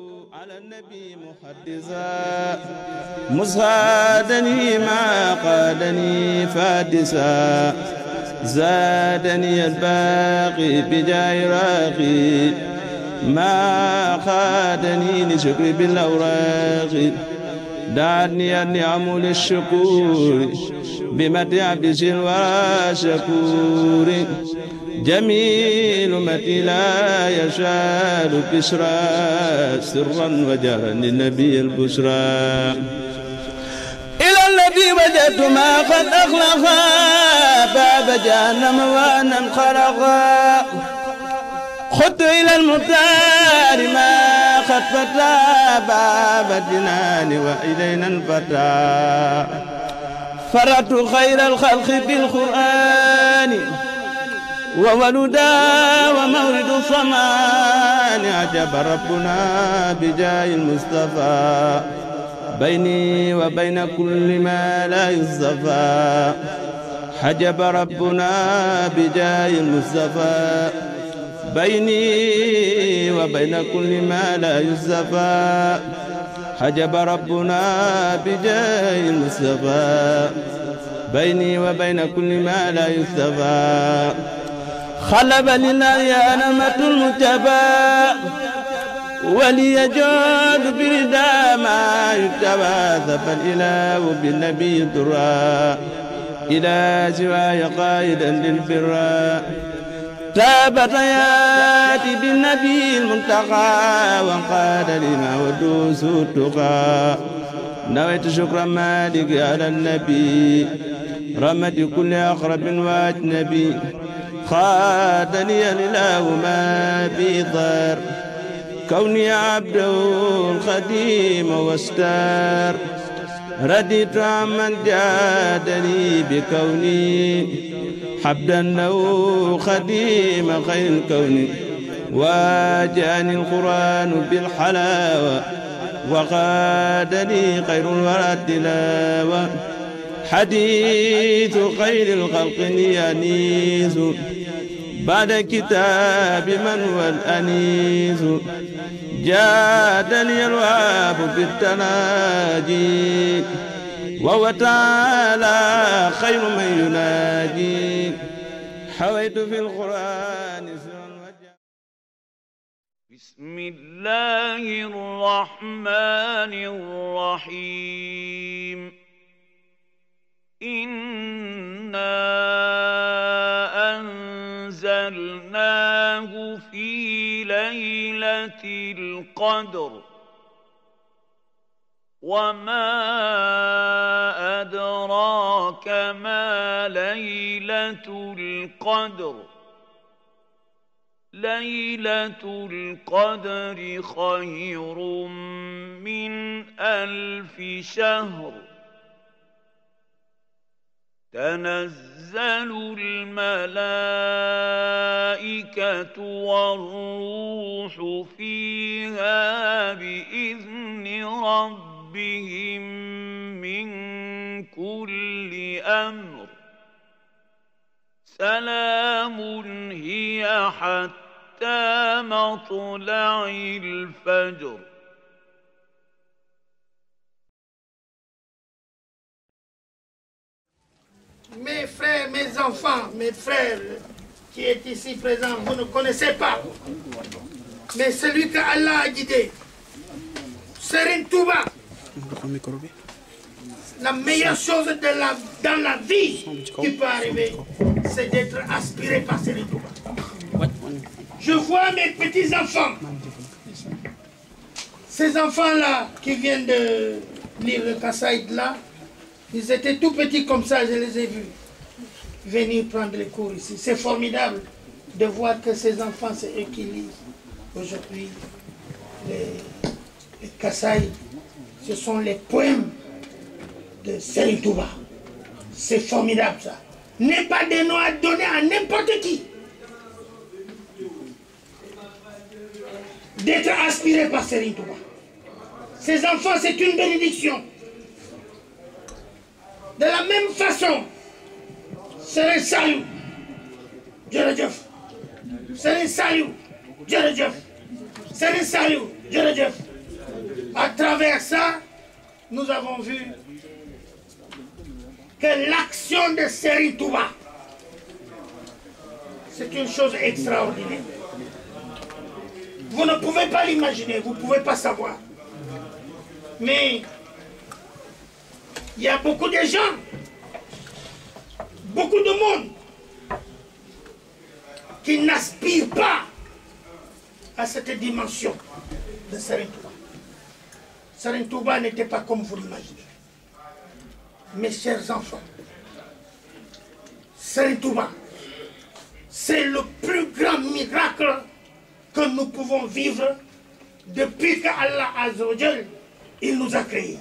على النبي محدثا مسعدني ما قادني فادسا زادني الباقي بجاه راقي ما قادني لشكر بالأوراق دعني النعم للشكور بمدح عبد سلوى شكور جميل متي لا يشال بشرى سرا وجهرا للنبي البشرى إلى الذي وجدت ما قد أخلق باب جهنم وأنا انخرق خدت إلى المختار ما قد فتى باب الجنان وإلينا الفتى فرت خير الخلق بالقرآن وولدا ومولد الصمان عجب ربنا بجاه المصطفى بيني وبين كل ما لا يصطفى حجب ربنا بجاه المصطفى بيني وبين كل ما لا يصطفى حجب ربنا بجاه المصطفى بيني وبين كل ما لا يصطفى خلب لله نمة المجتبى وليجود بردا ما يكتبى ثب الإله بالنبي درا إلى سواي قائدا للبرا تابت حياتي بالنبي المنتقى وانقاد لما ودوس التقى نويت شكر مالك على النبي رمت كل أقرب وأجنبي خادني الإله ما بضر كوني عبده الخديم واستار رديت عمن جادني بكوني حبدا له خديم خير الكون واجاني القرآن بالحلاوة وقادني خير الورى التلاوة حديث خير الخلق يانيس بعد كتاب من هو الأنيس جادني الوهاب بالتناجي وهو تعالى خير من يناجي حويت في القرآن بسم الله الرحمن الرحيم إنا أنزلناه في ليلة القدر وما أدراك ما ليلة القدر ليلة القدر خير من 1000 شهر تنزل الملائكة والروح فيها بإذن ربهم من كل أمر سلام هي حتى مطلع الفجر. Mes frères, mes enfants, mes frères qui est ici présent, vous ne connaissez pas. Mais celui que Allah a guidé, Serigne Touba, la meilleure chose dans la vie qui peut arriver, c'est d'être aspiré par Serigne Touba. Je vois mes petits-enfants, ces enfants-là qui viennent de lire le Kassaïd là, ils étaient tout petits comme ça, je les ai vus venir prendre les cours ici. C'est formidable de voir que ces enfants, c'est eux qui lisent aujourd'hui les Kassaïd. Ce sont les poèmes de Serigne Touba. C'est formidable ça. N'est pas des noms à donner à n'importe qui. D'être aspiré par Serigne Touba. Ces enfants, c'est une bénédiction. De la même façon, Serigne Saliou, jërëjëf. Serigne Saliou, jërëjëf. Serigne Saliou, jërëjëf. À travers ça, nous avons vu que l'action de Serigne Touba, c'est une chose extraordinaire. Vous ne pouvez pas l'imaginer, vous ne pouvez pas savoir. Mais il y a beaucoup de gens, beaucoup de monde qui n'aspirent pas à cette dimension de Serigne Touba. Serigne Touba n'était pas comme vous l'imaginez. Mes chers enfants, Serigne Touba, c'est le plus grand miracle que nous pouvons vivre depuis qu'Allah Azza wa Jal, il nous a créés.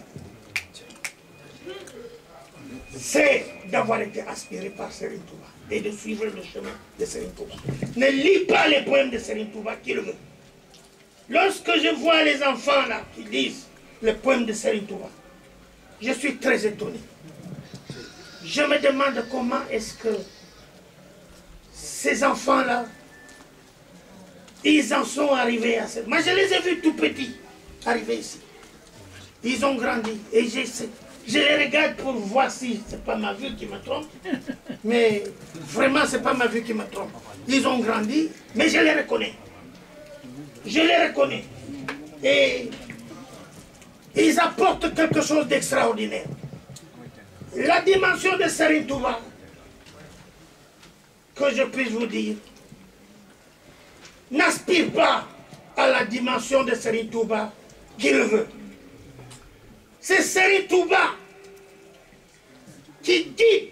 C'est d'avoir été aspiré par Serigne Touba et de suivre le chemin de Serigne Touba. Ne lis pas les poèmes de Serigne Touba qui le veut. Lorsque je vois les enfants là qui lisent les poèmes de Serigne Touba, je suis très étonné. Je me demande comment est-ce que ces enfants-là, ils en sont arrivés à ça. Moi, je les ai vus tout petits arriver ici. Ils ont grandi et je les regarde pour voir si ce n'est pas ma vue qui me trompe. Mais vraiment, ce n'est pas ma vue qui me trompe. Ils ont grandi, mais je les reconnais. Je les reconnais. Et ils apportent quelque chose d'extraordinaire. La dimension de Serigne Touba, que je puisse vous dire, n'aspire pas à la dimension de Serigne Touba qui le veut. C'est Serigne Touba qui dit,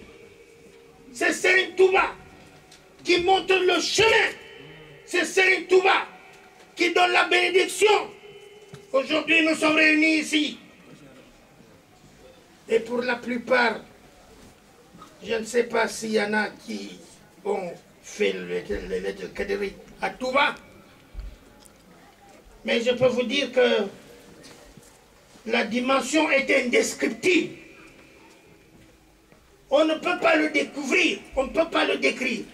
c'est Serigne Touba qui montre le chemin, c'est Serigne Touba qui donne la bénédiction. Aujourd'hui, nous sommes réunis ici. Et pour la plupart, je ne sais pas s'il y en a qui ont fait le Kadiri à Touba, mais je peux vous dire que la dimension est indescriptible. On ne peut pas le découvrir, on ne peut pas le décrire.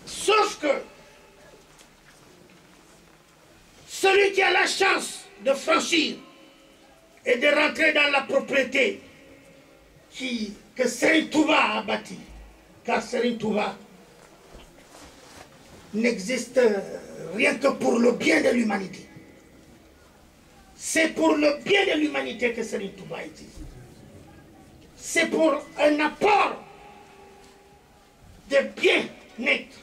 Sauf que celui qui a la chance de franchir et de rentrer dans la propriété que Serigne Touba a bâtie, car Serigne Touba n'existe rien que pour le bien de l'humanité. C'est pour le bien de l'humanité que Serigne Touba existe. C'est pour un apport de bien-être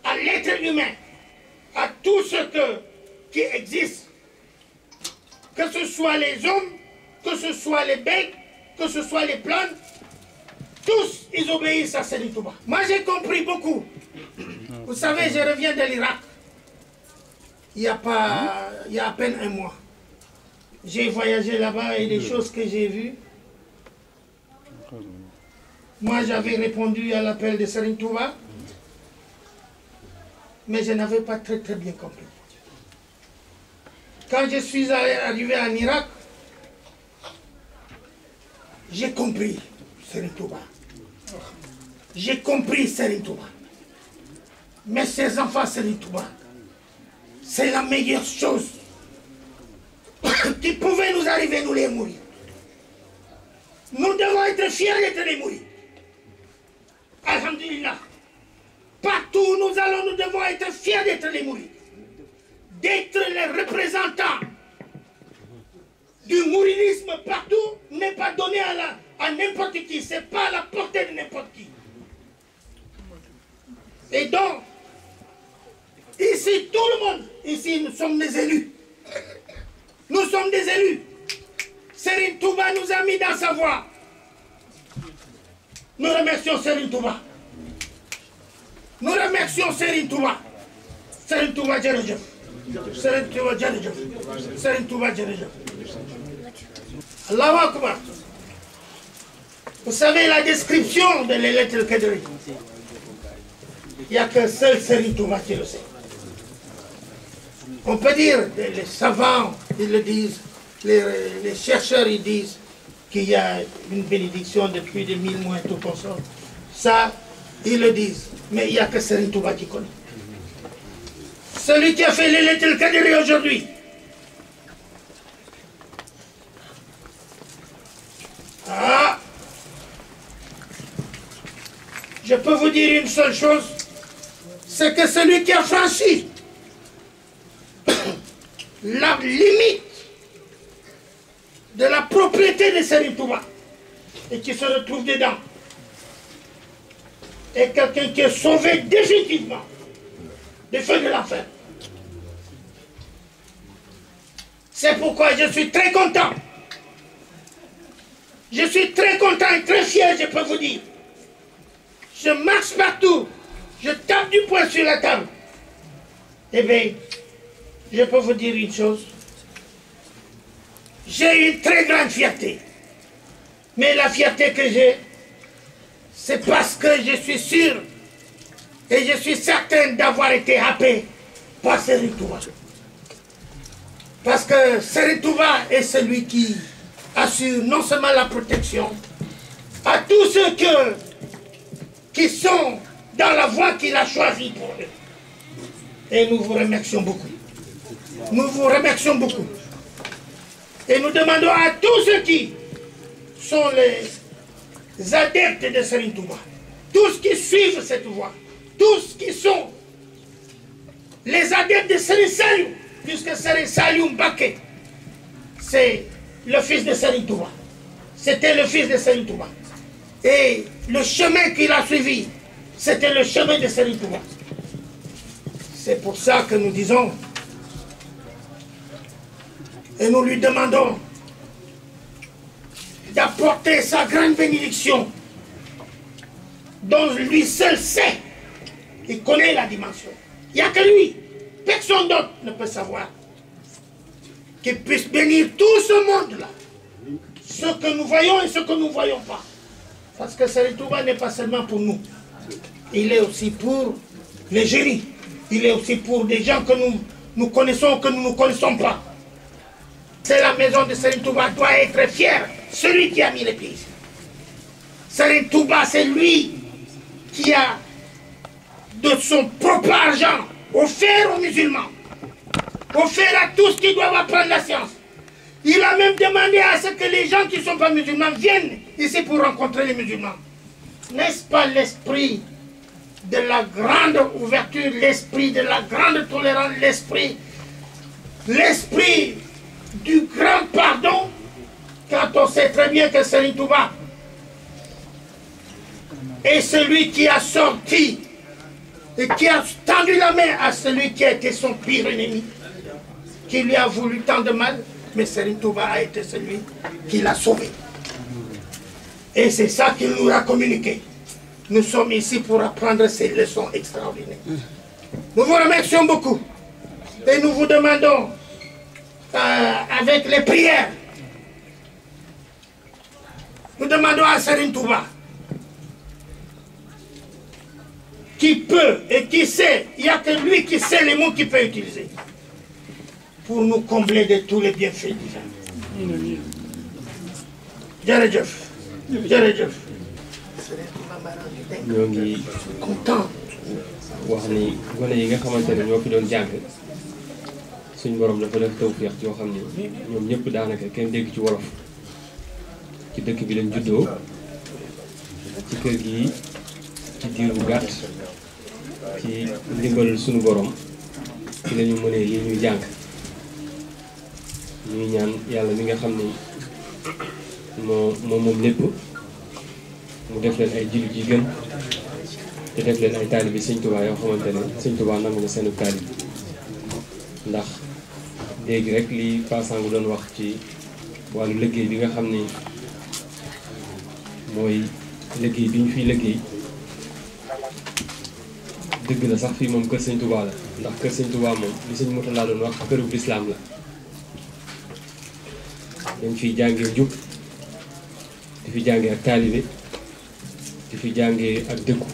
à l'être humain, à tout ce qui existe, que ce soit les hommes, que ce soit les bêtes, que ce soit les plantes, tous ils obéissent à Serigne Touba. Moi j'ai compris beaucoup. Vous savez, je reviens de l'Irak. Il y a à peine un mois. J'ai voyagé là-bas et des choses que j'ai vues. Moi j'avais répondu à l'appel de Serigne Touba, mais je n'avais pas très bien compris. Quand je suis arrivé en Irak, j'ai compris Serigne Touba. J'ai compris Serigne Touba. Mais ces enfants Serigne Touba, c'est la meilleure chose qui pouvait nous arriver, nous les mourir. Nous devons être fiers d'être les mourir. Alhamdulillah. Partout où nous allons, nous devons être fiers d'être les mourir. D'être les représentants du mouridisme partout n'est pas donné à n'importe qui. Ce n'est pas à la portée de n'importe qui. Et donc, ici, tout le monde, ici, nous sommes des élus. Nous sommes des élus. Serigne Touba nous a mis dans sa voie. Nous remercions Serigne Touba. Nous remercions Serigne Touba. Serigne Touba Djerejef. Serigne Touba Djerejef. Serigne Touba Djerejef. Allahu Akbar. Vous savez la description de l'Laylatul Qadr. Il n'y a qu'un seul Serigne Touba qui le sait. On peut dire, les savants, ils le disent, les chercheurs, ils disent qu'il y a une bénédiction depuis des 1000 mois et tout comme ça. Ça, ils le disent. Mais il n'y a que Serigne Touba qui connaît. celui qui a fait les Laylatul Qadr aujourd'hui. Ah, je peux vous dire une seule chose, c'est que celui qui a franchi la limite de la propriété de Serigne Touba et qui se retrouve dedans est quelqu'un qui est sauvé définitivement du feu de l'enfer. C'est pourquoi je suis très content. Je suis très content et très fier, je peux vous dire. Je marche partout, je tape du poing sur la table. Eh bien, je peux vous dire une chose. J'ai une très grande fierté. Mais la fierté que j'ai, c'est parce que je suis sûr et je suis certain d'avoir été happé par Serigne Touba. Parce que Serigne Touba est celui qui assure non seulement la protection à tous ceux qui sont dans la voie qu'il a choisie pour eux. Et nous vous remercions beaucoup. Nous vous remercions beaucoup. Et nous demandons à tous ceux qui sont les adeptes de Serigne Touba, tous qui suivent cette voie, tous qui sont les adeptes de Serigne Saliou, puisque Serigne Saliou Mbacké, c'est le fils de Serigne Touba. C'était le fils de Serigne Touba. Et le chemin qu'il a suivi, c'était le chemin de Serigne Touba. C'est pour ça que nous disons, et nous lui demandons d'apporter sa grande bénédiction, dont lui seul sait, il connaît la dimension. Il n'y a que lui, personne d'autre ne peut savoir. Qu'il puisse bénir tout ce monde-là, ce que nous voyons et ce que nous ne voyons pas. Parce que Serigne Touba n'est pas seulement pour nous, il est aussi pour les génies, il est aussi pour des gens que nous connaissons, que nous ne connaissons pas. C'est la maison de Serigne Touba doit être fier, celui qui a mis les pieds ici. Serigne Touba, c'est lui qui a, de son propre argent, offert aux musulmans, offert à tous qui doivent apprendre la science. Il a même demandé à ce que les gens qui ne sont pas musulmans viennent ici pour rencontrer les musulmans. N'est-ce pas l'esprit de la grande ouverture, l'esprit de la grande tolérance, l'esprit du grand pardon, quand on sait très bien que Serigne Touba est celui qui a sorti et qui a tendu la main à celui qui a été son pire ennemi, qui lui a voulu tant de mal, mais Serigne Touba a été celui qui l'a sauvé. Et c'est ça qu'il nous a communiqué. Nous sommes ici pour apprendre ces leçons extraordinaires. Nous vous remercions beaucoup et nous vous demandons avec les prières, nous demandons à Serigne Touba qui peut et qui sait, il n'y a que lui qui sait les mots qu'il peut utiliser pour nous combler de tous les bienfaits divins. Jërëjëf, jërëjëf. ñoo ngi content. wax ni gone yi nga xamante ne ñoo fi doon jàng suñ borom dafa def tawfeex yoo xam ne ñoom ñëpp daanaka kenn dégg ci wolof ci dëkk bi lañ juddoo ci kër gi ci diir bu gàtt ci ndimbalul suñu borom ci lañu mënee lii ñuy jàng ñuy ñaan yàlla mi nga xam ne moom lépp mu def leen ay jullit yi gën te def leen ay taalibi Sëñ Tuubaa yoo xamante ne Sëñ Tuubaa nangu na seenu taalibi ndax léegi rek li Passangu doon wax ci wàllu liggéey bi nga xam ni mooy liggéey bi ñu fiy liggéey dëgg la sax fii moom kër Sëñ Tuubaa la ndax kër Sëñ Tuubaa moom li Sëñ Murtalaa doon wax kërub lislaam la dañ fiy jàngee njub di fi jàngee ak taalibe di fi jàngee ak dëkku di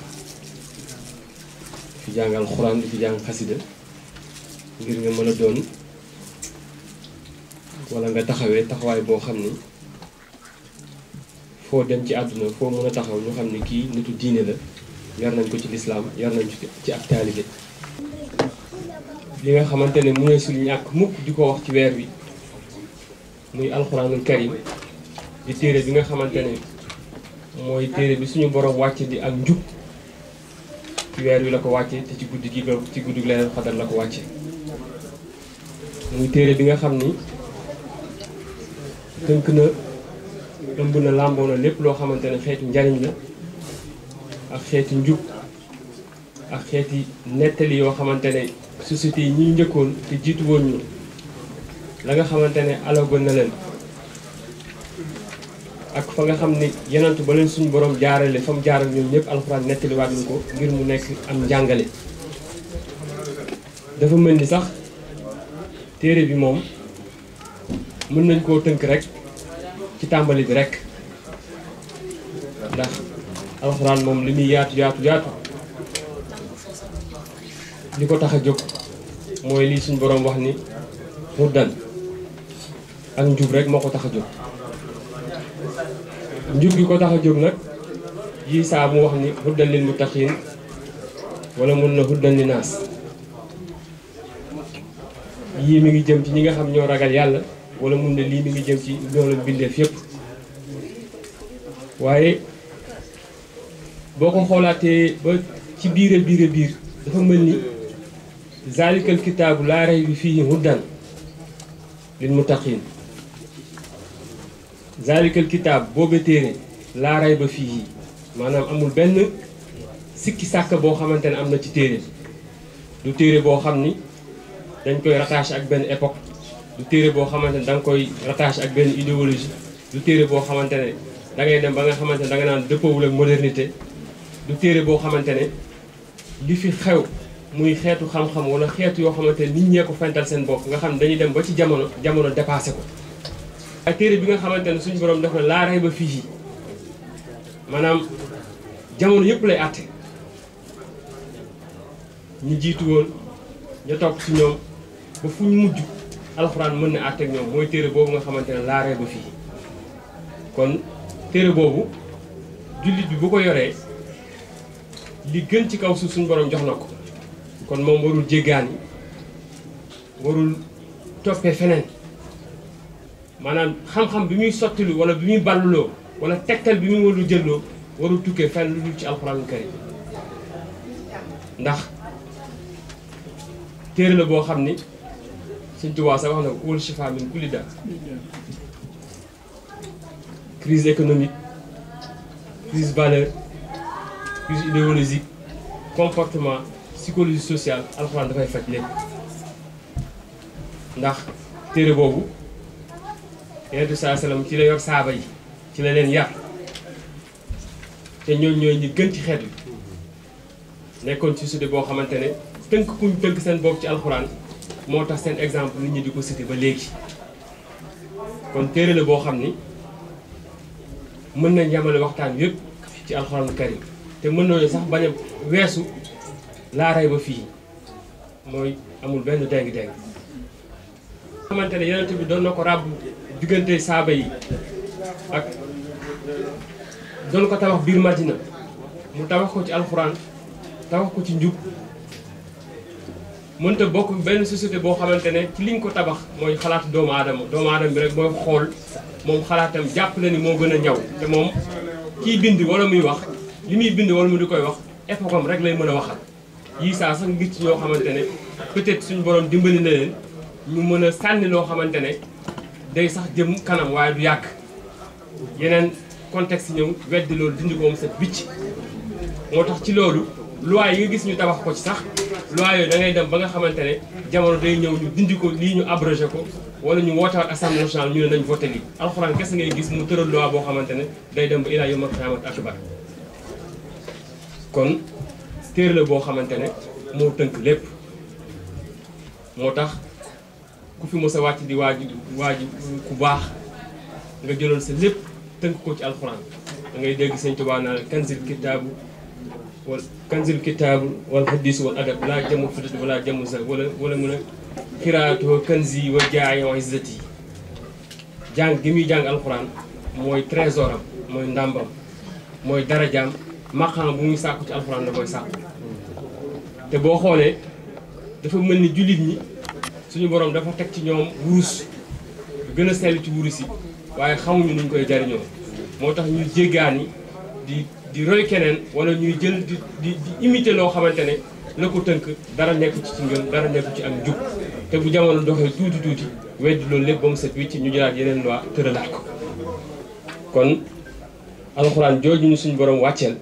fi jàng alxuraan di fi jàng xasida ngir nga mën a doon wala nga taxawee taxawaay boo xam ni foo dem ci àdduna foo mën a taxaw ñu xam ni kii nitu diine la yar nañ ko ci lislaam yar nañ ci ak taalibe li nga xamante ne mu ne sul ñàkk mukk di ko wax ci weer wi muy alxuraanul karim di téere bi nga xamante ne mooy téere bi suñu borom wàcce di ak njub ci weer wi la ko wàcce te ci guddi gi ci guddi gi Laylatul Qadr la ko wàcce muy téere bi nga xam ni tënk na ëmb na làmboo na lépp loo xamante ne xeetu njariñ la ak xeeti njub ak xeeti nettali yoo xamante ne société yi ñuy njëkkoon te jiitu woon ñu la nga xamante ne alagoon na leen ak fa nga xam ne yenantu ba leen suñu borom jaarale fa mu jaaral ñoom ñëpp alxuraan nettaliwaat ñu ko ngir mu nekk am njàngale. dafa mel ni sax téere bi moom mën nañ koo tënk rek ci tàmbali bi rek ndax alxuraan moom li muy yaatu li ko tax a jóg mooy lii suñu borom wax ni huddan ak njub rek moo ko tax a jóg. njub gi ko tax a jóg nag yi saa mu wax ni huddan lil muttaqiin wala mun na huddan li naas yii mi ngi jëm ci ñi nga xam ñoo ragal yàlla wala mun na lii mi ngi jëm ci ñoo bindeef yépp waaye boo ko xoolaatee ba ci biir dafa mel ni zalikal kitaabu laa rayba fiihi huddan lil muttaqiin zalikal kitaab boobe téere laa rayba fiihi maanaam amul benn sikki sàkk boo xamante ne am na ci téere du téere boo xam ni dañ koy rattaché ak benn époque du téere boo xamante ne da nga koy rattaché ak benn idéologie du téere boo xamante ne da ngay dem ba nga xamante ne da nga naan dëppoowul ak modernité du téere boo xamante ne li fi xew muy xeetu xam-xam wala xeetu yoo xamante ne nit ñee ko fental seen bopp nga xam ne dañuy dem ba ci jamono dépassé ko. ak téere bi nga xamante ne suñu borom def na laa rayba fiihi maanaam jamono yëpp lay àtte ñi jiitu woon ña topp ci ñoom ba fu ñu mujj alxuraan mën na àtte ak ñoom mooy téere boobu nga xamante ne laa rayba fiihi kon téere boobu jullit bi bu ko yoree li gën ci kaw suuf suñu borom jox na ko kon moom warul jéggaani warul toppee feneen maanaam xam-xam bi muy sottilu wala bi muy balluloo wala tegtal bi muy warul jëlloo warul tukkee fenn lu dul ci alxuraanul karim ndax téere la boo xam ni Sëñ Tuubaa sax wax na ko wal shifaa min kulli daa crise économique crise valeur crise idéologique comportement psychologie sociale alxuraan dafay faj lépp ndax téere boobu Yonent bi sallallahu alayhi wasallam ci la yor saaba yi ci la leen yar te ñooñu ñooy ñi gën ci xeet wi nekkoon ci société boo xamante ne tënk kuñ tënk seen bopp ci alxuraan moo tax seen exemple nit ñi di ko cité ba léegi kon téere la boo xam ni mën nañ yamale waxtaan yëpp ci alxuraanul karim te mën nañu sax bañ a weesu laa rayba fiihi mooy amul benn déng-déng xamante ne Yonent bi doon na ko ràbb diggante saaba yi ak doon ko tabax biir Madina mu tabax ko ci alxuraan tabax ko ci njub mënta bokk benn société boo xamante ne ci liñ ko tabax mooy xalaatu doomu aadama bi rek mooy xool moom xalaatam jàpp na ni moo gën a ñaw te moom kiy bind wala muy wax li muy bind wala mu di koy wax époque am rek lay mën a waxal yii saa sax ngir ci ñoo xamante ne peut-être suñu borom dimbali na leen ñu mën a sànni loo xamante ne day sax jëm kanam waaye du yàgg yeneen contexte ñëw weddi loolu dindi ko moom sa bicc moo tax ci loolu loi yi nga gis ñu tabax ko ci sax loi yooyu da ngay dem ba nga xamante ne jamono day ñëw ñu dindi ko lii ñu abrogé ko wala ñu wootewaat assemblée nationale ñu ne nañ voté lii alxuraan kese ngay gis mu tëral loi boo xamante ne day dem ba ilaa yawmal qiyaamati akbar kon téere la boo xamante ne moo tënk lépp moo tax ku fi mos a wàcc di waaju ku baax nga jëloon sa lépp tënk ko ci alxuraan da ngay dégg Sëñ Tuubaa naa kanzil kitaabu wal hadiis wal adab laa jamu fitat wala jamu sa wala mun a xiraatoo kanzi wa jaay wa izzati jàng gi muy jàng alxuraan mooy trésoram mooy ndàmbam mooy darajaam maqaam bu muy sàkku ci alxuraan da koy sàkku te boo xoolee dafa mel ni jullit ñi suñu borom dafa teg ci ñoom wurus gën a sell ci wurus yi waaye xamuñu nuñ koy jariñoo moo tax ñuy jéggaani di roy keneen wala ñuy jël di imiter loo xamante ne la ko tënk dara nekku ci ngëm dara nekku ci am jub te bu jamono doxee tuuti weddi loolu lépp ba mu set wicc ñu jëlaat yeneen loi tëralaat ko kon alxuraan jooju ñu suñu borom wàcceel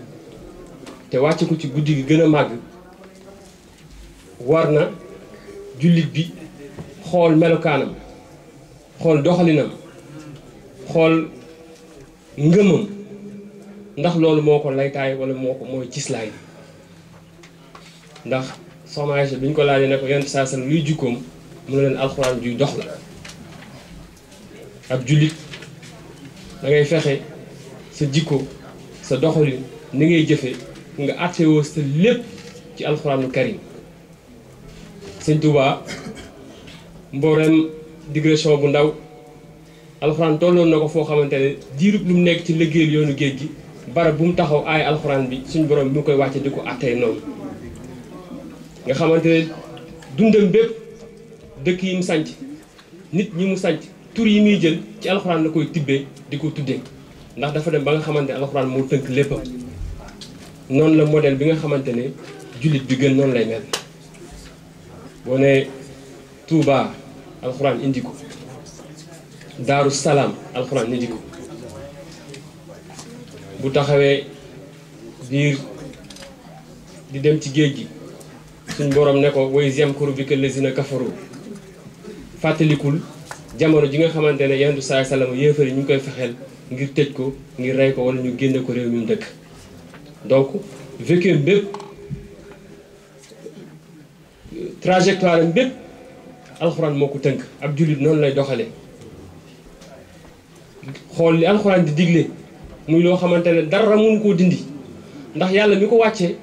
te wàcce ko ci guddi gi gën a màgg war na jullit bi xool melokaanam xool doxalinam xool ngëmam ndax loolu moo ko laytaay wala mooy cislaay ndax soxna Aïcha bi ñu ko laajee ne ko yonent saa sallam luy jukkoom mu ne leen alxuraan juy dox la ab jullit da ngay fexe sa jikko sa doxalin ni ngay jëfe nga àttewoo sa lépp ci alxuraanu karim sëñ Tuubaa mboolem digression bu ndaw alxuraan tolloon na ko foo xamante ne diirub lu mu nekk ci liggéeyal yoonu géej gi barab bu mu taxaw aay alxuraan bi suñ borom bi mu koy wàcce di ko àttee noonu nga xamante ne dundam bépp dëkk yi mu sanc nit ñi mu sanc tur yi muy jël ci alxuraan la koy tibbee di ko tuddee ndax dafa dem ba nga xamante ne alxuraan moo tënk léppam noonu la modèle bi nga xamante ne jullit bi gën noonu lay mel boo ne Touba alxuraan indi ko Daaru Salaam alxuraan indi ko bu taxawee biir di dem ci géej gi suñ borom ne ko way yamkuru bika lazina kafaru fàttalikul jamono ji nga xamante ne yendu saa salaam yéefar yi ñu ngi koy fexeel ngir tëj ko ngir rey ko wala ñu génne ko réew mi mu dëkk donc vécu bépp trajectoire am bépp alxuraan moo ko tënk ab jullit noonu lay doxale xool li alxuraan di digle muy loo xamante ne dara mënu koo dindi ndax yàlla mi ko wàccee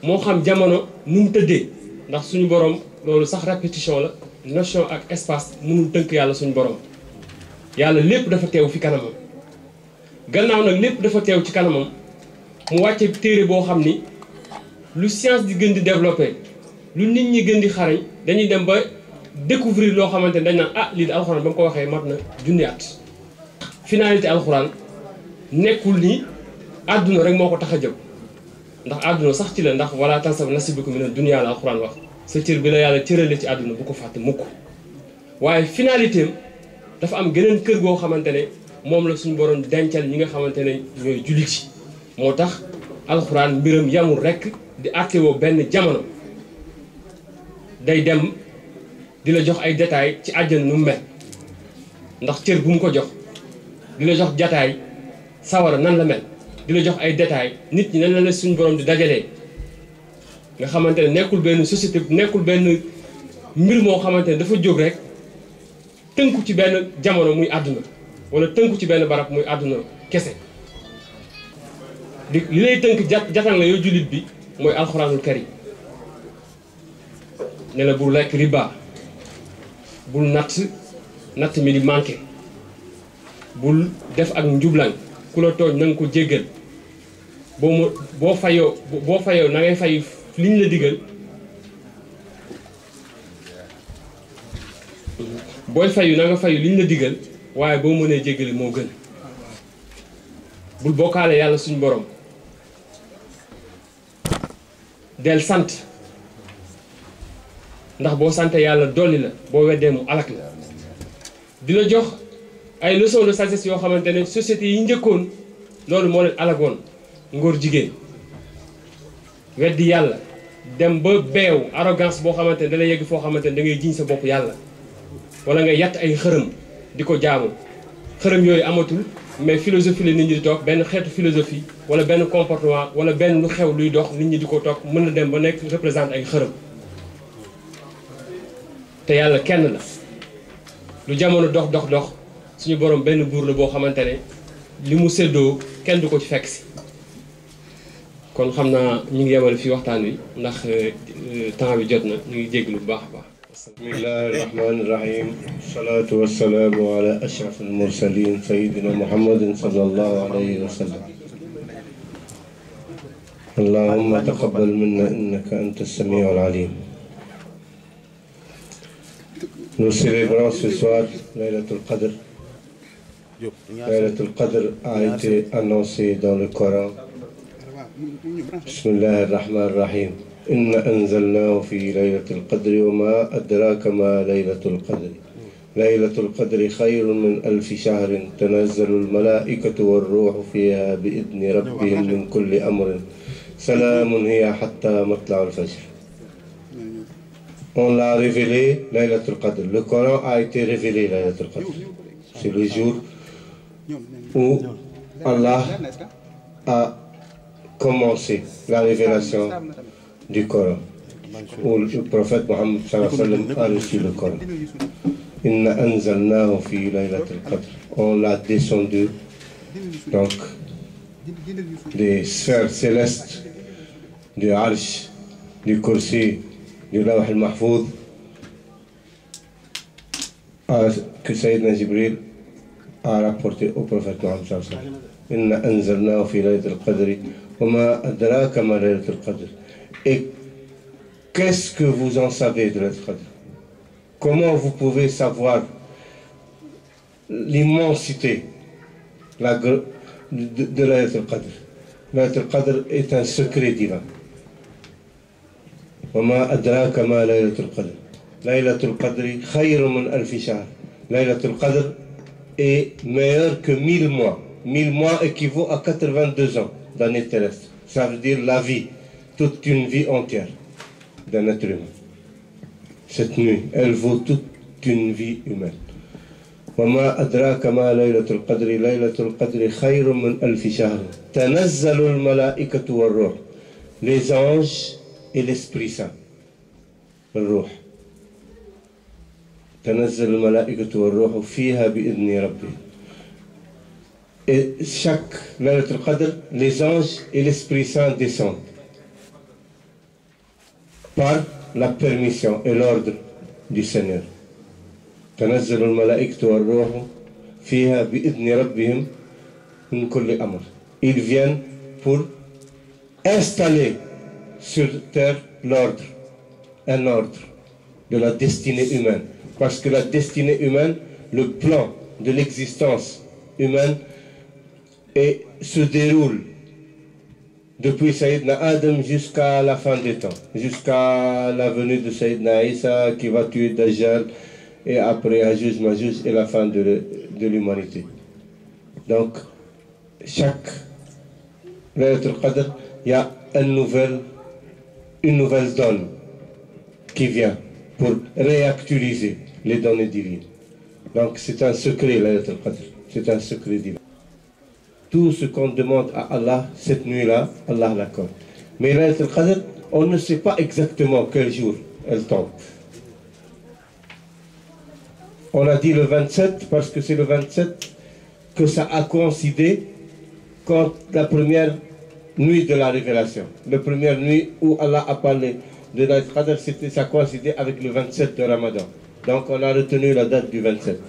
moo xam jamono nu mu tëddee ndax suñu borom loolu sax répétition la notion ak espace mënul tënk yàlla suñu borom yàlla lépp dafa teew fi kanamam gannaaw nag lépp dafa teew ci kanamam mu wàcce téere boo xam ni lu science di gën di développé lu nit ñi gën di xarañ dañuy dem ba découvrir loo xamante ne dañ naan ah lii de alxuraan ba mu ko waxee mat na junni at finalité alxuraan nekkul ni àdduna rek moo ko tax a jóg ndax àdduna sax ci la ndax wala tansaw nasiibakum mina dunya la alxuraan wax sa cër bi la yàlla cërale ci àdduna bu ko fàtte mukk waaye finalité am dafa am geneen kër goo xamante ne moom la suñu borom dencal ñi nga xamante ne ñooy jullit yi moo tax alxuraan mbiram yamul rekk di àttewoo benn jamono day dem di la jox ay détails ci àjjana nu mu mel ndax cër bu mu ko jox di la jox jataay sawara nan la mel di la jox ay détails nit ñi nan la suñu borom di dajalee nga xamante ne nekkul benn société nekkul benn mbir moo xamante ne dafa jóg rek tënku ci benn jamono muy àdduna wala tënku ci benn barab muy àdduna kese li lay tënk jatan la yow jullit bi mooy alxuraanul karim ne la bul lekk riba bul natt mi di manqué bul def ak njublan ku la tooñ na nga ko jéggal boo fayoo na ngay fay liñ la digal booy fayu na nga fayu liñ la digal waaye boo mënee jéggale moo gën bul bokkaale yàlla suñ borom del sant ndax boo sante yàlla dolli la boo weddee mu alak la di la jox ay leçon de sagesse yoo xamante ne société yi njëkkoon loolu moo leen alagoon ngóor jigéen weddi yàlla dem ba beew arrogance boo xamante ne da lay yegg foo xamante ne da ngay jiñ sa bopp yàlla wala nga yatt ay xërëm di ko jaamu xërëm yooyu amatul mais philosophie la nit ñi di toog benn xeetu philosophie wala benn comportement wala benn lu xew luy dox nit ñi di ko toog mën na dem ba nekk représente ay xërëm te yàlla kenn la lu jamono dox suñu borom benn buur la boo xamante ne li mu séddoo kenn du ko ci fekk si kon xam naa ñu ngi yemale fii waxtaan wi ndax temps bi jot na ñu ngi jéglu bu baax a baax. bismillahi rahmani rahim salaatu wassalaamu ala ashraf almursalin sayidina muhammadin sallallahu alayhi wa sallam allahumma taqabbal minna innaka anta as-samiu al-alim Nous célébrons ce soir Laylatul Qadr. Laylatul Qadr a été annoncé dans le Coran. Bismillah ar-Rahman ar-Rahim. Inna anzalnahu fi Laylatul Qadr wa ma adraka ma Laylatul Qadr. Laylatul Qadr khayrun min alfi shahrin tanazzalu al-malaikatu war-ruhu fiha bi-idni rabbihim min kulli amrin. Salamun hiya hatta matla'il fajr. On l'a révélé Laylatul Qadr. Le Coran a été révélé Laylatul Qadr. C'est le jour où Allah a commencé la révélation du Coran, où le prophète Mohammed sallallahu alayhi wa sallam a reçu le Coran. Inna anzalnahu fi Laylatul Qadr. On l'a descendu donc des sphères célestes, du Arsh, du Kursi, du Lawh al-Mahfouz, que Sayyidina Jibril a rapporté au prophète Mohammed sallallahu alayhi wa sallam. Inna anzalnahu fi Laylatul Qadr wa ma adraka ma Laylatul Qadr. Et qu'est-ce que vous en savez de Laylatul Qadr? Comment vous pouvez savoir l'immensité de Laylatul Qadr? Laylatul Qadr est un secret divin. وما أدراك ما ليلة القدر ليلة القدر خير من ألف شهر. ليلة القدر est meilleur que 1000 mois. 1000 mois équivaut à 82 ans d'année terrestre. Ça veut dire la vie, toute une vie entière d'un être humain. Cette nuit, elle vaut toute une vie humaine. وما أدراك ما ليلة القدر ليلة القدر خير من ألف شهر تنزل الملائكة والروح. Les anges et l'Esprit Saint, le Ruh. تنزل الملائكة والروح فيها بإذن ربهم. Et chaque Laylatul Qadr, les anges et l'Esprit Saint descendent par la permission et l'ordre du Seigneur. تنزل الملائكة والروح فيها بإذن ربهم من كل أمر. Ils viennent pour installer sur terre l'ordre, un ordre de la destinée humaine. Parce que la destinée humaine, le plan de l'existence humaine se déroule depuis Sayyidina Adam jusqu'à la fin des temps, jusqu'à la venue de Sayyidina Isa qui va tuer Dajjal, et après Ajuj Majuj et la fin de l'humanité. Donc, chaque Laylatul Qadr, il y a une nouvelle donne qui vient pour réactualiser les données divines. Donc c'est un secret, Laylatul Qadr, c'est un secret divin. Tout ce qu'on demande à Allah cette nuit-là, Allah l'accorde. Mais Laylatul Qadr, on ne sait pas exactement quel jour elle tombe. On a dit le 27 parce que c'est le 27 que ça a coïncidé quand la première nuit de la révélation. La première nuit où Allah a parlé de Laylatul Qadr, ça coïncidait avec le 27 de Ramadan. Donc on a retenu la date du 27.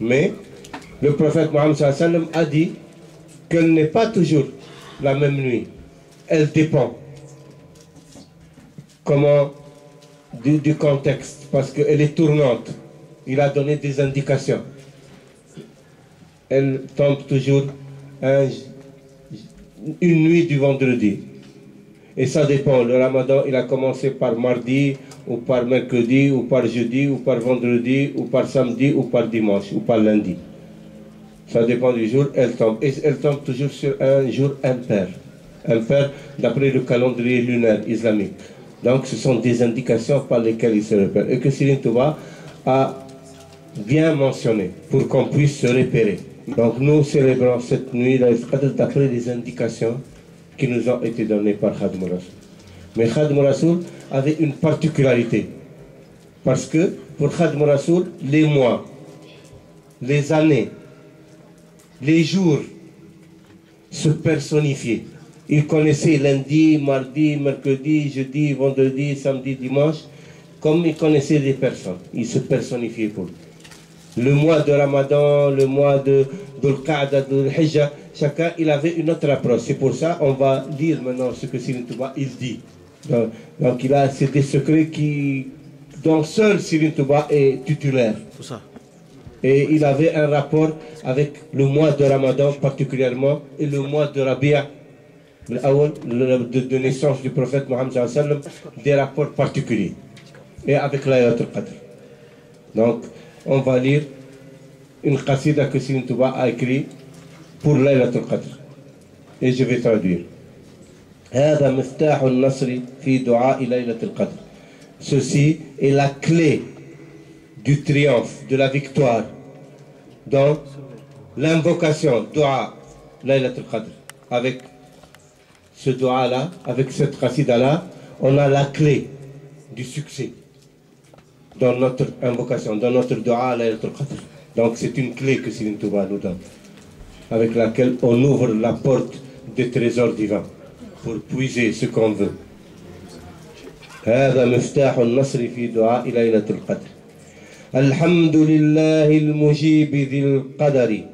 Mais le prophète Mohammed sallallahu alayhi wa sallam a dit qu'elle n'est pas toujours la même nuit. Elle dépend du contexte, parce qu'elle est tournante. Il a donné des indications. Elle tombe toujours une nuit du vendredi. Et ça dépend. Le Ramadan, il a commencé par mardi, ou par mercredi, ou par jeudi, ou par vendredi, ou par samedi, ou par dimanche, ou par lundi. Ça dépend du jour, elle tombe. Et elle tombe toujours sur un jour impair. Impair d'après le calendrier lunaire islamique. Donc ce sont des indications par lesquelles il se repère. Et que Serigne Touba a bien mentionné pour qu'on puisse se repérer. Donc nous célébrons cette nuit d'après les indications qui nous ont été données par Khadim Rassoul. Mais Khadim Rassoul avait une particularité. Parce que pour Khadim Rassoul, les mois, les années, les jours se personnifiaient. Il connaissait lundi, mardi, mercredi, jeudi, vendredi, samedi, dimanche, comme il connaissait des personnes. Il se personnifiait pour lui. Le mois de Ramadan, le mois de Dhul-Qa'da, Dhul-Hijjah, chacun il avait une autre approche. C'est pour ça on va lire maintenant ce que Serigne Touba il dit. Donc il a c'est des secrets dont seul Serigne Touba est titulaire. Et il avait un rapport avec le mois de Ramadan particulièrement et le mois de Rabia, de naissance du prophète Mohammed sallallahu alayhi wa sallam, des rapports particuliers. Et avec l'Ayat al-Qadr. Donc, on va lire une qasida que Serigne Touba a écrit pour l'Ayat al-Qadr. Et je vais traduire. هذا مفتاح النصر في دعاء ليلة القدر. Ceci est la clé du triomphe, de la victoire dans l'invocation, dua, Laylat al-Qadr. Avec ce dua-là, avec cette qasida-là, on a la clé du succès dans notre invocation, dans notre dua, Laylat al-Qadr. Donc c'est une clé que Serigne Touba nous donne, avec laquelle on ouvre la porte des trésors divins pour puiser ce qu'on veut. هذا مفتاح النصر في دعاء ليلة القدر. الحمد لله المجيب ذي القدر.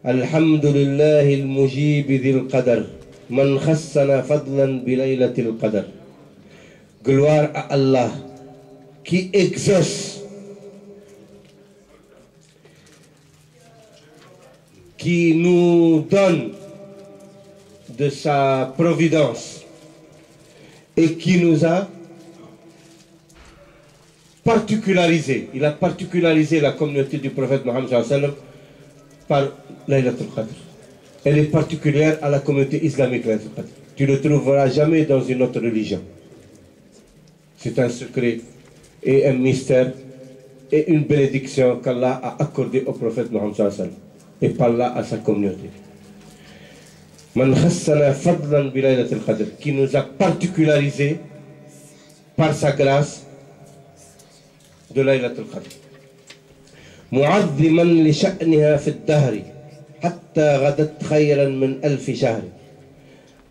الحمد لله المجيب ذي القدر من خصنا فضلا بليلة القدر. Gloire à Allah qui exauce, qui nous donne de sa providence et qui nous a particularisé. Il a particularisé la communauté du prophète Mohammed sallallahu alayhi wa sallam par Laylat al-Qadr. Elle est particulière à la communauté islamique, Laylat al-Qadr. Tu ne le trouveras jamais dans une autre religion. C'est un secret et un mystère et une bénédiction qu'Allah a accordée au prophète Mohammed sallallahu alayhi wa sallam et par là à sa communauté. Man khassana fadlan bi Laylat al-Qadr, qui nous a particularisé par sa grâce de Laylat al-Qadr. Mu'azziman li sha'niha fi ad-dahri hatta ghadat khayran min 1000 shahr.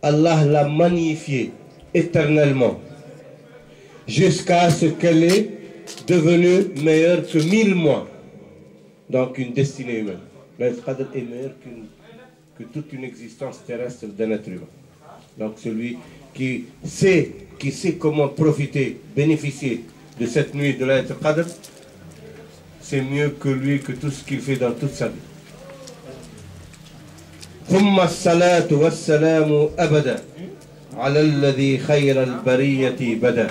Allah l'a magnifiée éternellement jusqu'à ce qu'elle est devenue meilleure que 1000 mois. Donc une destinée humaine. Laylat al-Qadr est meilleure que toute une existence terrestre d'un être humain. Donc celui qui sait comment profiter, bénéficier de cette nuit de Laylat al-Qadr, c'est mieux que lui, que tout ce qu'il fait dans toute sa vie. ثم الصلاة والسلام أبدا على الذي خير البرية بدا.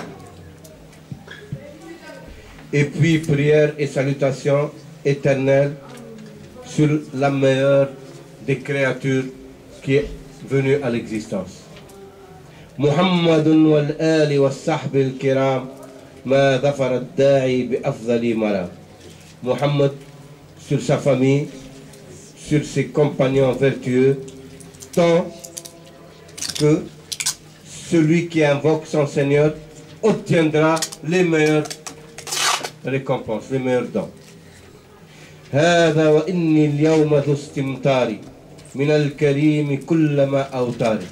Et puis prière et salutations éternelles sur la meilleure des créatures qui est venue à l'existence. محمد والآل والصحب الكرام ما ظفر الداعي بأفضل مرام. Mohammed sur sa famille, sur ses compagnons vertueux, tant que celui qui invoque son Seigneur obtiendra les meilleures récompenses, les meilleurs dons. هذا وإني اليوم ذو استمطاري من الكريم كلما أوتاري.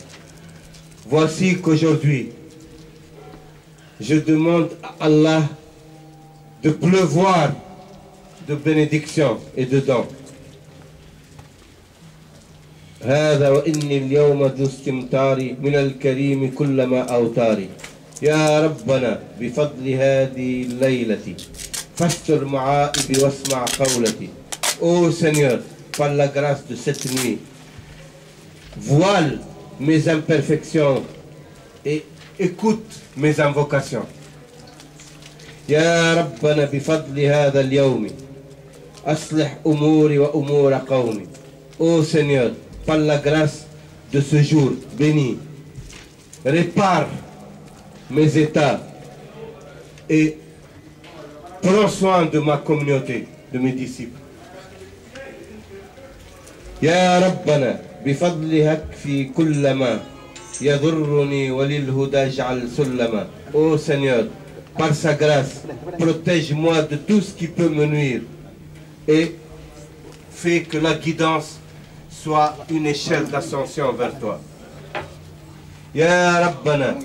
Voici qu'aujourd'hui, je demande à Allah de pleuvoir de bénédictions et de dons. هذا وإني اليوم ذو استمطاري من الكريم كلما أوتاري. يا ربنا بفضل هذه الليلة فاستر معائبي واسمع قولتي. Ô Seigneur, par la grâce de cette nuit, voile mes imperfections et écoute mes invocations. يا ربنا بفضل هذا اليوم أصلح أموري وأمور قومي. Ô Seigneur, par la grâce de ce jour béni, répare mes états et prends soin de ma communauté, de mes disciples. يا ربنا بفضلك في كل ما يضرني وللهدى اجعل سلما. Ô Seigneur, par sa grâce, protège-moi de tout ce qui peut me nuire et fais que la guidance soit une échelle d'ascension vers toi. يا ربنا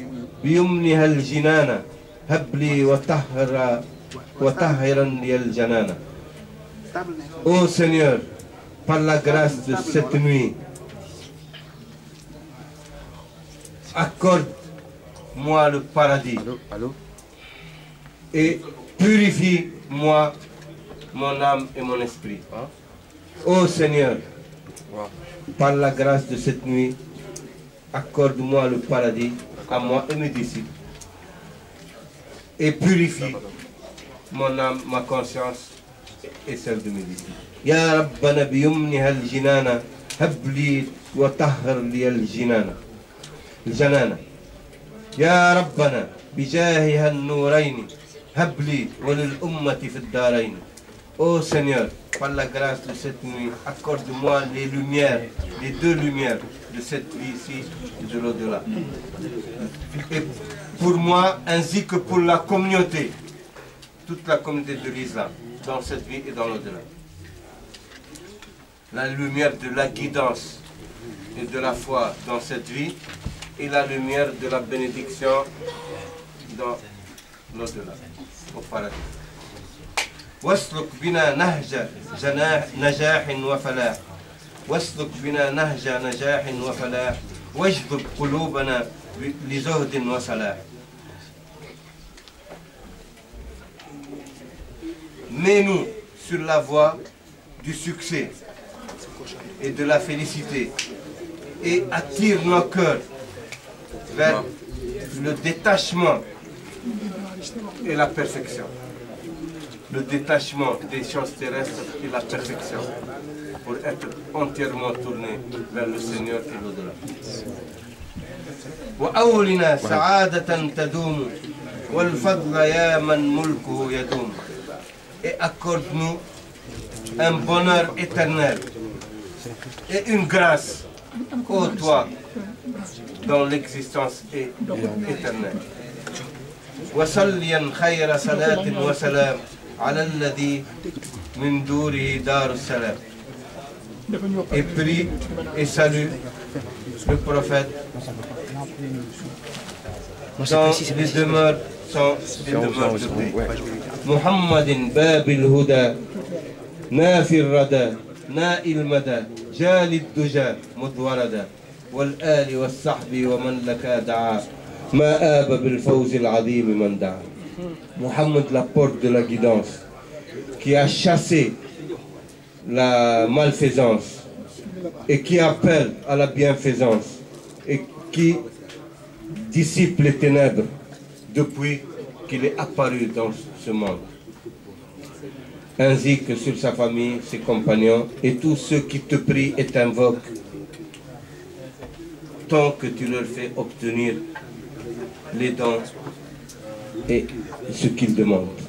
بيمنها الجنان هب لي وطهرا لي الجنان. Ô Seigneur, par la grâce de cette nuit, accorde-moi le paradis et purifie-moi, mon âme et mon esprit. Ô Seigneur, par la grâce de cette nuit, accorde-moi le paradis à moi et mes disciples et purifie mon âme, ma conscience et celle de mes disciples. Ya Rabbana biyumniha al-jinana habli wa tahhar li al-jinana al-janana. Ya Rabbana bijahiha an-nurayn habli wa lil-ummati fi ad-darayn. Ô Seigneur, par la grâce de cette nuit, accorde-moi les lumières, les deux lumières de cette vie ici et de l'au-delà. Et pour moi, ainsi que pour la communauté, toute la communauté de l'islam, dans cette vie et dans l'au-delà. La lumière de la guidance et de la foi dans cette vie et la lumière de la bénédiction dans l'au-delà, au paradis. واسلك بنا نهج نجاح وفلاح واسلك بنا نهج نجاح وفلاح واجذب قلوبنا لزهد وصلاح. Mets-nous sur la voie du succès et de la félicité et attire nos cœurs vers le détachement et la perfection. Le détachement des choses terrestres et la perfection pour être entièrement tourné vers le Seigneur et l'au-delà. وأولنا سعادة تدوم والفضل يا من ملكه يدوم. Et accorde-nous un bonheur éternel et une grâce, ô toi, dont l'existence est éternelle. وصليا خير صلاة وسلام على الذي من دوره دار السلام. Et prie et salue le prophète dont les demeures sont des demeures de paix. محمد باب الهدى نافي الردى نائي المدى جال الدجى مضوردا والآل والصحب ومن لك دعا ما آب بالفوز العظيم من دعا. Mohammed, la porte de la guidance, qui a chassé la malfaisance et qui appelle à la bienfaisance et qui dissipe les ténèbres depuis qu'il est apparu dans ce monde, ainsi que sur sa famille, ses compagnons et tous ceux qui te prient et t'invoquent, tant que tu leur fais obtenir les dons et ce qu'ils demandent.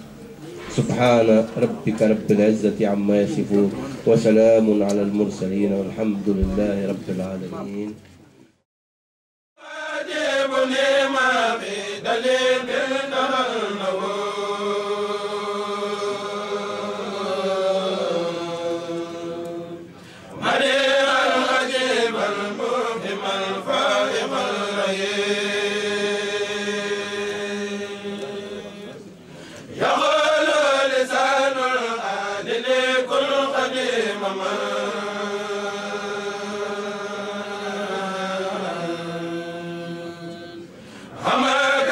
سبحان ربك رب العزة عما يصفون وسلام على المرسلين والحمد لله رب العالمين. حماك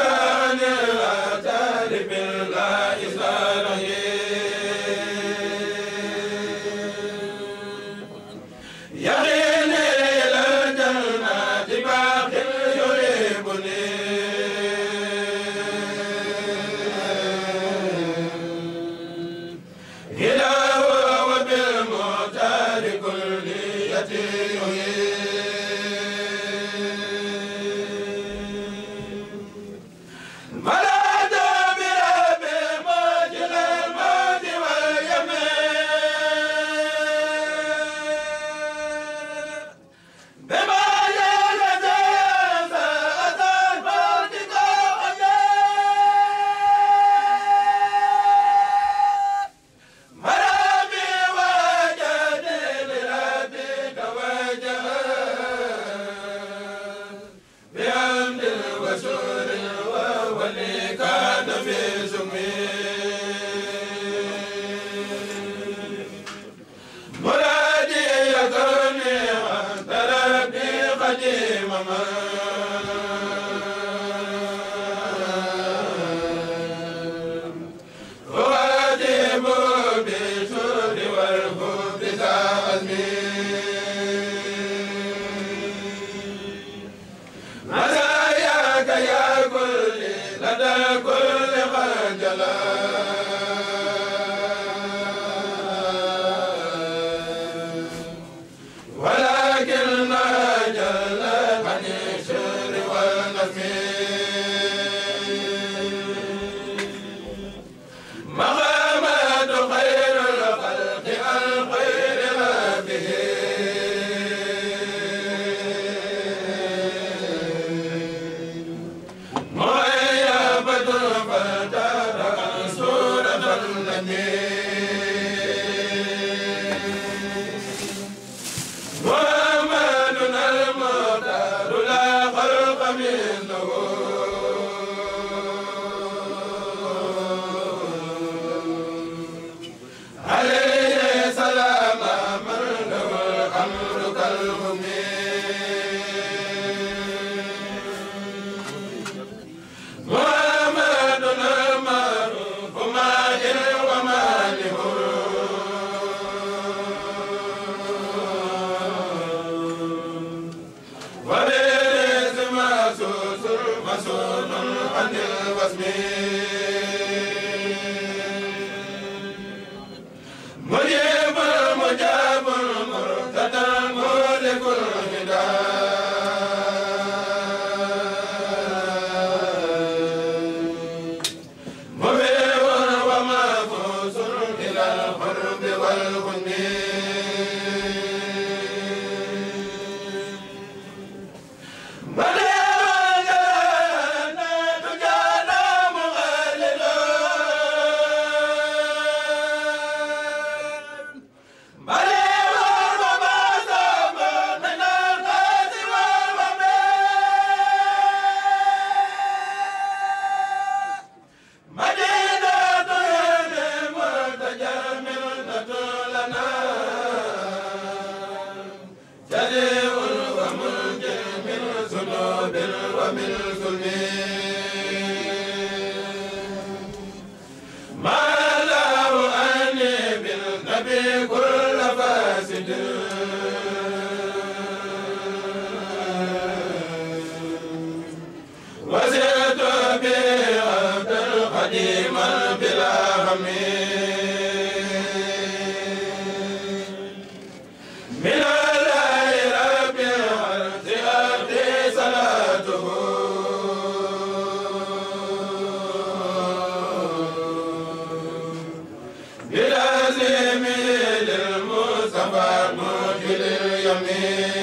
للمصطفى مجل اليمين